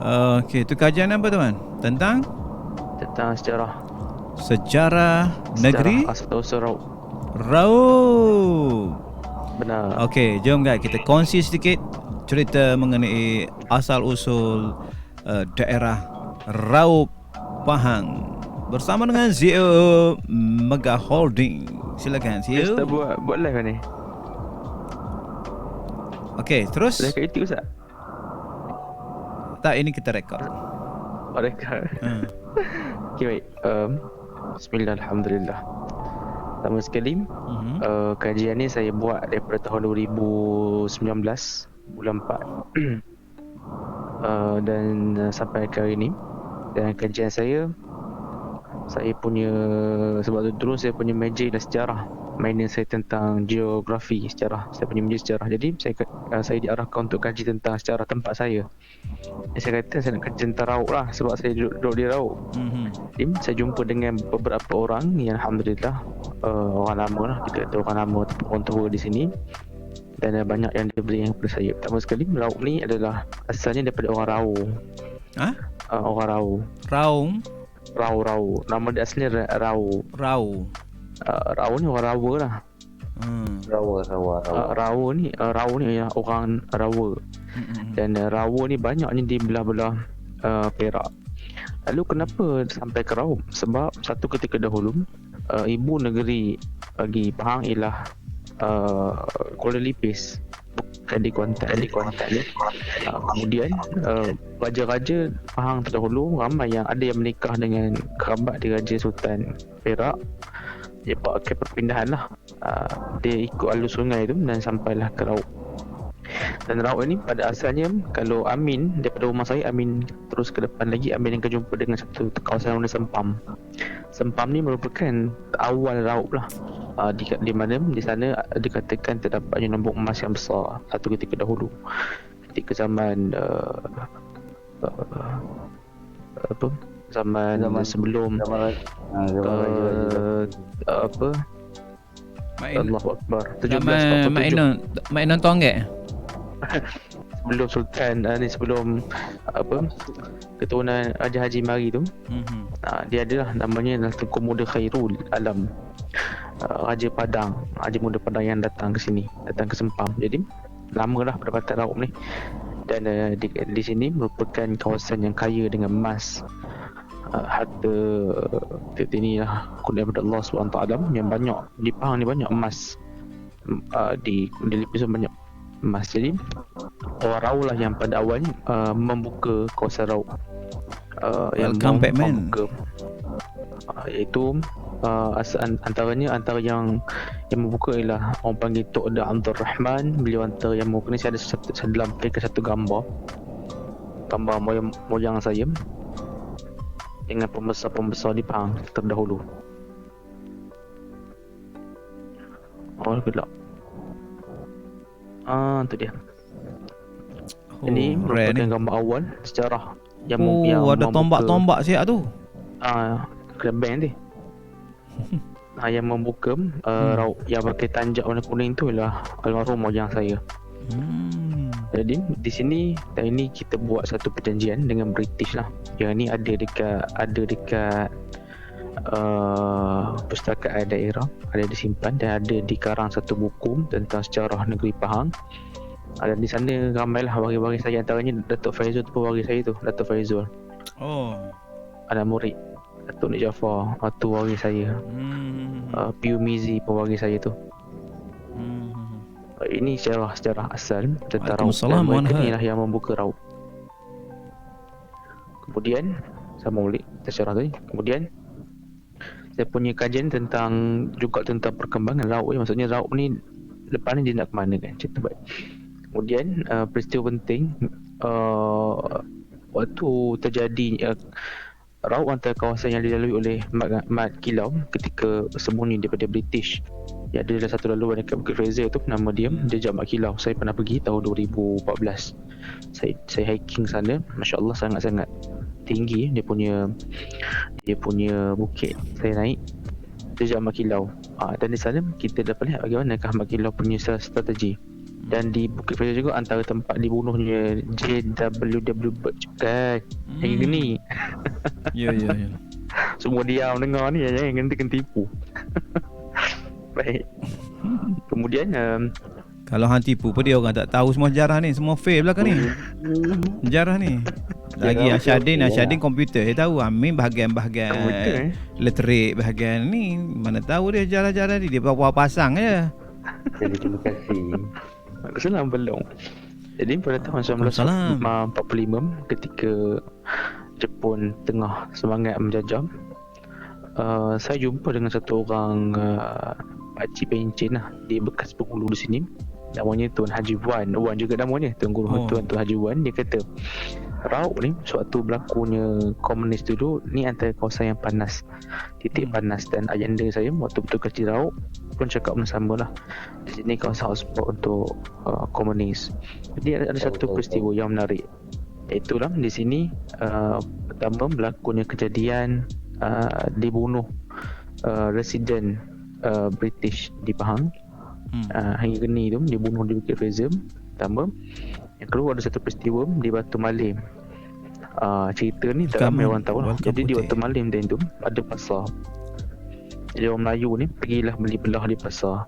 Okey, itu kajian apa tuan? Tentang sejarah sejarah negeri asal-usul Raub. Raub. Benar. Okey, jom guys kita kongsi sedikit cerita mengenai asal usul daerah Raub Pahang bersama dengan CEO Mega Holding. Silakan Ustaz CEO. buat live ni. Okey, terus. Live kat YouTube Ustaz. Tak, ini kita rekod. Oh, dekat. Okay, baik. Bismillah, Alhamdulillah. Pertama sekali, kajian ni saya buat daripada tahun 2019 bulan 4 dan sampai ke hari ni. Dan kajian saya punya, sebab tu dulu saya punya major adalah sejarah, minor saya tentang geografi, sejarah. Saya punya major sejarah. Jadi saya diarahkan untuk kaji tentang sejarah tempat saya. Saya kata saya nak kaji tentang Raub lah, sebab saya duduk di Raub. Jadi saya jumpa dengan beberapa orang yang Alhamdulillah orang lama lah, kita kata orang lama, orang tua di sini. Dan banyak yang diberi yang kepada saya. Pertama sekali, Raub ni adalah asalnya daripada orang Rau. Orang Rau. Rau. Nama dia aslinya Rau. Rau ni orang Rawa lah. Rau ni orang Rawa. Dan Rawa ni banyaknya di belah-belah Perak. Lalu kenapa sampai ke Raub? Sebab satu ketika dahulu ibu negeri bagi Pahang ialah Kuala Lipis, bukan di Kuantan ni. Kemudian raja-raja Pahang terdahulu ramai yang ada yang menikah dengan kerabat di Raja Sultan Perak. Dia pakai perpindahan lah. Dia ikut alur sungai tu dan sampailah ke Raub. Dan Raub ini pada asalnya, kalau Amin daripada rumah saya, Amin terus ke depan lagi, Amin akan jumpa dengan satu kawasan nama Sempam. Sempam ni merupakan awal Raub lah. Di mana di sana dikatakan terdapatnya nombor emas yang besar satu ketika dahulu, ketika zaman zaman sebelum Allahu Akbar 1747 Mak Inon Tonggek. sebelum Sultan ni, sebelum keturunan Raja Haji Mari tu. Dia adalah namanya Tunku Muda Khairul Alam, Raja Padang, Raja Muda Padang yang datang ke sini, datang ke Sempam. Jadi lamalah pendapatan Raub ni. Dan di sini merupakan kawasan yang kaya dengan emas, harta ini lah kurnia daripada Allah SWT yang banyak. Di Pahang ni banyak emas, di Lipis banyak emas. Jadi orang Raub lah yang pada awalnya membuka kawasan Raub. Yang membuka, iaitu antara yang membuka ialah orang panggil Tok Da Abdul Rahman. Beliau antara yang membuka ni. Saya lampirkan satu gambar moyang saya dengan pembesar-pembesar di Pahang terdahulu. Gelap. Tu dia. Ini merupakan gambar awal sejarah yang ada tombak-tombak siap tu. Kena band ni. Yang membuka Raub yang pakai tanjak warna kuning tu ialah almarhum moyang saya. Jadi di sini tahun ini kita buat satu perjanjian dengan British lah. Yang ni ada dekat pustakaan daerah, ada disimpan dan ada dikarang satu buku tentang sejarah negeri Pahang. Dan di sana ramailah waris-waris saya, antaranya Datuk Faizul tu, waris saya tu, Datuk Faizul. Anak murid Datuk Nik Jaafar, tu waris saya. Piu Mizi pun waris saya tu. Ini sejarah asal tentang Raub. Mereka ni lah yang membuka Raub. Kemudian sama balik sejarah tadi. Kemudian saya punya kajian tentang perkembangan Raub. Maksudnya Raub ni lepas ni dia nak ke mana kan, cerita baik. Kemudian peristiwa penting waktu terjadi Raub antara kawasan yang dilalui oleh Mat Kilau ketika sembunyi daripada British. Ya, ada satu laluan dekat Bukit Fraser tu, nama dia Jejak Mat Kilau. Saya pernah pergi tahun 2014. Saya hiking sana, masya-Allah sangat-sangat tinggi dia punya bukit. Saya naik Jejak Mat Kilau. Dan di sana kita dapat lihat bagaimanakah Mat Kilau punya strategi. Dan di Bukit Fraser juga antara tempat dibunuhnya JWW Birch kan. Yang gini. Ya. Semua diam dengar ni, jangan kena tipu. Baik. Kemudian Kalau hang tipu pun dia orang tak tahu semua sejarah ni. Semua fail belakang ni. Sejarah ni. Lagi Asyadin komputer dia tahu. Amin bahagian-bahagian komputer literate bahagian ni. Mana tahu dia sejarah-sejarah ni. Dia bawa pasang je. Jadi terima kasih. Waalaikumsalam belum. Jadi pada tahun 1945 ketika Jepun tengah semangat menjajah, saya jumpa dengan satu orang pakcik pencen lah di bekas penghulu di sini. Namanya Tuan Haji Wan juga namanya, Tuan Guru Tuan Haji Wan. Dia kata Rauk ni sewaktu berlakunya komunis dulu ni antara kawasan yang panas, titik panas, dan agenda saya waktu betul kecil Rauk pun cakap sama lah, di sini kawasan hotspot untuk komunis. Jadi ada satu peristiwa yang menarik, itulah di sini pertama berlakunya kejadian dibunuh residen British di Pahang. Hingga ni tu dibunuh di Bukit Fraser pertama. Yang kedua ada satu peristiwa di Batu Malim. Cerita ni tak ramai orang tahu lah. Jadi di Batu Malim tu ada pasar. Jadi orang Melayu ni pergilah beli belah di pasar.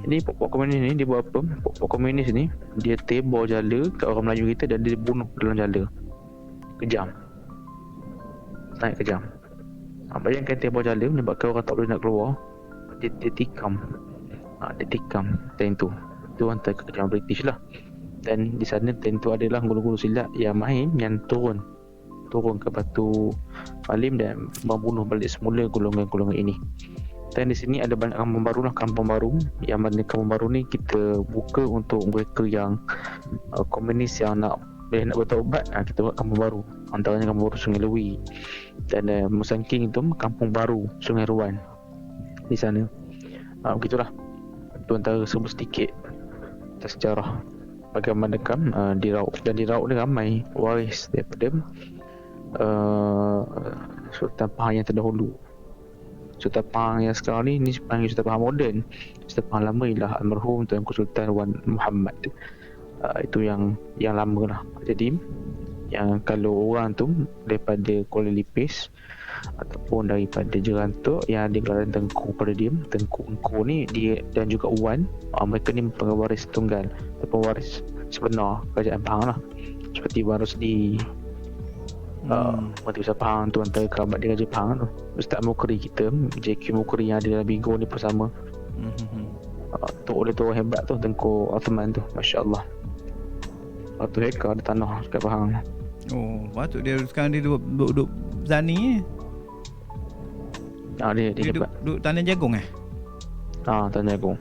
Jadi pokok komunis ni dia buat apa? Pokok komunis ni dia tebor jala kat orang Melayu kita dan dia bunuh dalam jala. Kejam. Sangat kejam. Bayangkan tebor jala menyebabkan orang tak boleh nak keluar. Dia tikam. Dia tikam time tu. Itu antara kekejaman British lah. Dan di sana time tu adalah guru-guru silat yang mahir yang turun ke Batu Malim dan membunuh balik semula golongan-golongan ini. Dan di sini ada banyak kampung baru lah, kampung baru yang mana kampung baru ni kita buka untuk mereka yang komunis yang nak bertaubat. Kita buat kampung baru, antaranya kampung baru Sungai Lewi dan Musangking itu kampung baru Sungai Ruan di sana. Begitulah itu antara sedikit sejarah bagaimana di Rauk. Dan di Rauk ni ramai waris daripada Sultan Pahang yang terdahulu. Sultan Pahang yang sekarang ni panggil Sultan Pahang moden. Sultan Pahang lama ialah almarhum Tuanku Sultan Wan Muhammad. Itu yang lama lah. Jadi yang kalau orang tu daripada Kuala Lipis ataupun daripada Jerantuk yang ada gelaran Tengku pada dia, Tengku Engku ni dia dan juga Wan, mereka ni merupakan waris tunggal ataupun waris sebenar kerajaan Pahang lah. Seperti Wan Rosli, Mati Besar Pahang tu antara kerabat di Raja Pahang tu. Ustaz Mukri kita, JQ Mukri yang ada dalam Bigo ni pun sama. Tu oleh tu orang hebat tu, Tengku Osman tu, Masya Allah. Waktu heka ada tanah dekat Pahang. Oh, patut dia sekarang dia duduk Zani Dia duduk Tanah Jagung Tanah Jagung.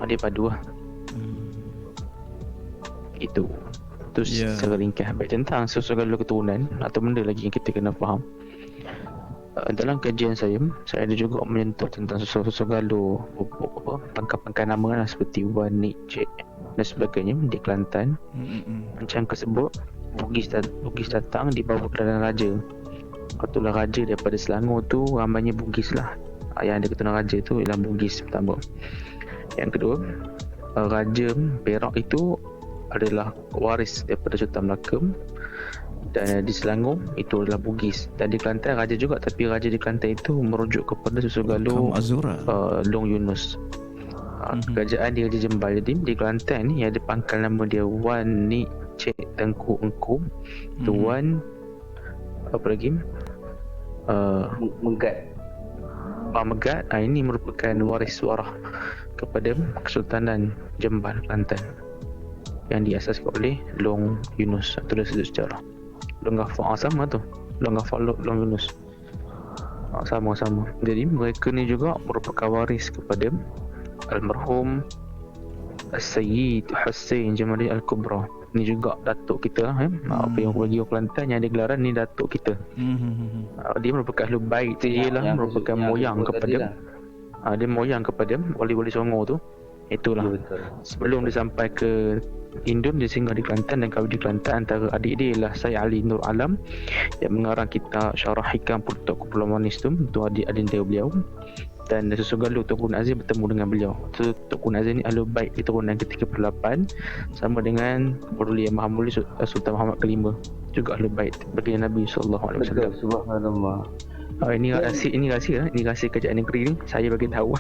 Dia padu lah. Itu secara ringkas baik tentang sesuatu keturunan atau benda lagi yang kita kena faham. Dalam kajian saya ada juga menyentuh tentang sesuatu pangkat-pangkat nama lah, seperti Wan, Nik, Cik dan sebagainya di Kelantan. Macam tersebut Bugis datang di bawah kerajaan raja. Itulah raja daripada Selangor tu ramainya Bugis lah. Yang ada keturunan raja tu ialah Bugis pertama. Yang kedua, Raja Perak itu adalah waris daripada Sultan Melaka. Dan di Selangor itu adalah Bugis. Dan di Kelantan raja juga, tapi raja di Kelantan itu merujuk kepada Susugalo Long Yunus. Kerajaan di Raja Jembal. Jadi di Kelantan ni ada pangkal nama dia Wan Nik Cik Tengku Engku, Tuan apa lagi? Megat. Ini merupakan waris suara kepada Kesultanan Jembal Kelantan yang diasaskan oleh Long Yunus. Itu dah sudut sejarah. Long Ghaffar sama tu. Long Ghaffar Long Yunus. Sama-sama. Jadi mereka ni juga merupakan waris kepada almarhum Sayyid Hussein Jamali Al-Kubra. Ni juga datuk kita apa yang bagi orang Kelantan yang ada gelaran ni datuk kita. Dia merupakan ahli bait tu, ialah merupakan moyang kepada dia moyang kepada wali-wali Songo tu. Itulah. Sebelum dia sampai ke Indon, dia singgah di Kelantan dan kahwin di Kelantan. Antara adik dia ialah Sayyid Ali Nur Alam yang mengarang kitab Syarah Hikam Putuk Kepulauan Manis tu, adik adinda beliau. Dan Susu Galuh Tuan Guru Nazim bertemu dengan beliau. So, Tuan Guru Nazim ni Ahlul Bait di turunan ke-38 sama dengan Kemuliaan Maha Mulia Sultan Muhammad ke-5 juga Ahlul Bait baginda Nabi sallallahu alaihi Betul, wasallam. subhanallah. Ini rahsia kerajaan negeri ni saya bagi tahu.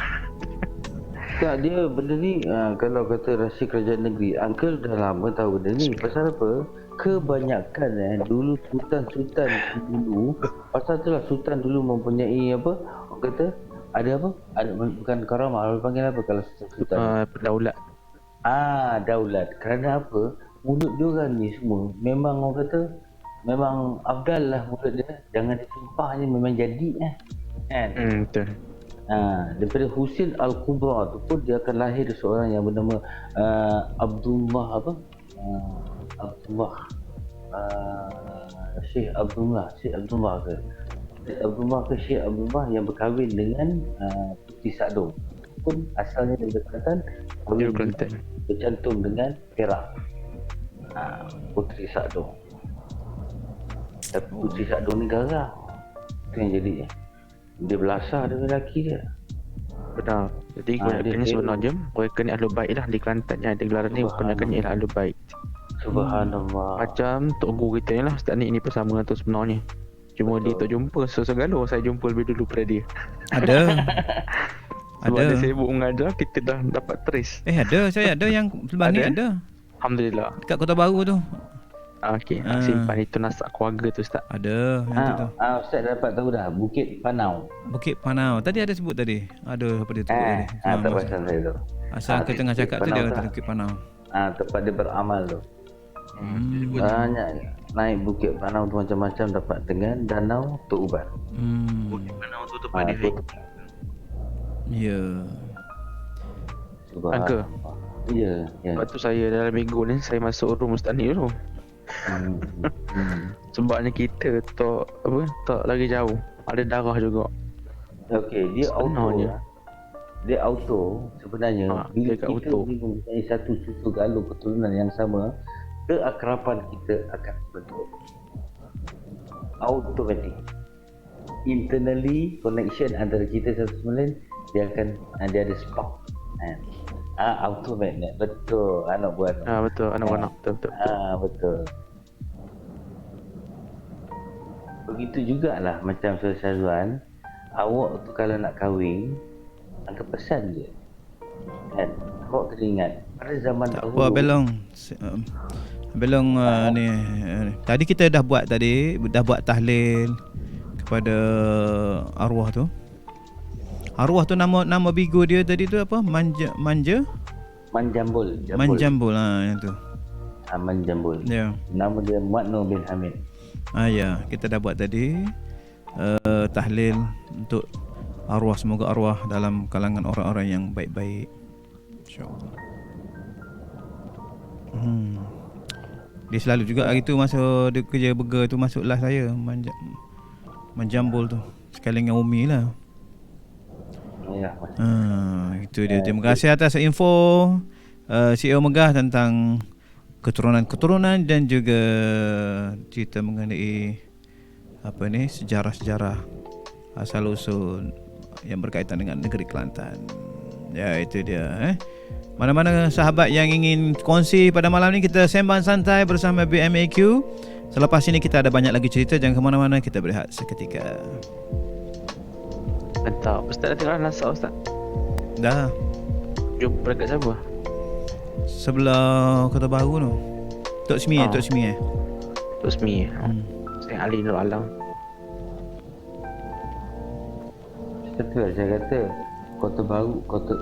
Tak, dia benda ni kalau kata rahsia kerajaan negeri, Uncle dah lama tahu benda ni. Pasal apa? Kebanyakan dulu sultan-sultan dulu, pasal itulah sultan dulu mempunyai apa? Orang kata ada apa? Ada bukan karamah, orang panggil apa kalau sultan? Daulat. Daulat. Kerana apa? Mulut dia orang ni semua memang orang kata memang afdal lah mulut dia. Jangan disumpah je memang jadi kan. Betul. Daripada Husin Al-Kubra tu pun dia akan lahir seorang yang bernama Abdullah apa? Syekh Abdullah ke? Syekh Abdullah yang berkahwin dengan Puteri Sadong. Pun asalnya dari Kelantan, Kelantan. bercantum dengan Perak. Puteri Sadong. Tapi Puteri Sadong ni garang. Itu yang jadi dia belasah dengan lelaki dia. Benar. Jadi kebanyakannya sebenarnya mereka ni Ahlul Bait lah di Kelantan yang ada gelaran ni, kebanyakannya ialah Ahlul Bait. Subhanallah. Macam Tok Guru kita ni lah, Ustaz ni ini bersama tu sebenarnya. Cuma dia tak jumpa Susu Galuh, saya jumpa lebih dulu pada dia. Ada. Sebab Ada. dia sibuk mengajar, kita dah dapat trace. Ada, saya ada yang sebelah ni Ada? ada. Alhamdulillah. Dekat Kota Baru tu. Okey, simpan itu nasab keluarga tu Ustaz. Ada yang tu. Ustaz dah dapat tahu dah, Bukit Panau. Bukit Panau. Tadi ada sebut tadi. Ada apa dia sebut tadi. Tak pasal saya tu. Asal ke tengah cakap tu Panau dia kata tak? Bukit Panau. Tempat dia beramal tu. Banyak naik Bukit Panau tu macam-macam dapat dengan Danau Tok Uban. Bukit Panau tu tempat dia. Ya. Angka. Ya. Lepas tu saya dalam minggu ni saya masuk room Ustaz ni dulu. Sebabnya kita tak lagi jauh. Ada darah juga. Okey, dia Sebenarnya. Dia auto sebenarnya bila dia kat kita auto. mempunyai satu Susu Galuh keturunan yang sama, keakraban kita akan berbentuk automatic. Internally connection antara kita satu sama lain dia ada spark. Automatic. Betul anak buat. Betul, anak-anak betul. Betul. Begitu jugalah macam Saudara Syazwan, awak tu kalau nak kahwin, angkat pesan je. Kan? Awak kena ingat, pada zaman Tak dahulu. apa Belong. Belong ni. Tadi kita dah buat tahlil kepada arwah tu. Arwah tu nama bigo dia tadi tu apa? Manjambul. Manjambul yang tu. Manjambul. Ya. Nama dia Muadno bin Hamid. Ya, kita dah buat tadi tahlil untuk arwah, semoga arwah dalam kalangan orang-orang yang baik-baik. InsyaAllah. Dia selalu juga hari tu masa dia kerja burger tu masuk live saya Manjambul tu. Sekali dengan Umi lah. Ya, Itu dia. Terima kasih atas info CEO Megah tentang keturunan-keturunan dan juga cerita mengenai sejarah-sejarah asal usul yang berkaitan dengan negeri Kelantan. Ya, itu dia. Mana-mana sahabat yang ingin kongsi pada malam ni, kita sembang santai bersama BMAQ. Selepas ini kita ada banyak lagi cerita. Jangan ke mana-mana, kita berehat seketika. Mantap. Ustaz dah tengok nasab Ustaz. Dah. Jumpa dekat siapa? Sebelah Kota Baru tu. Tok Smi Tok Smi Tok Smi. Saya Ali Nur Alam. Betul lah saya kata Kota Baru, Kota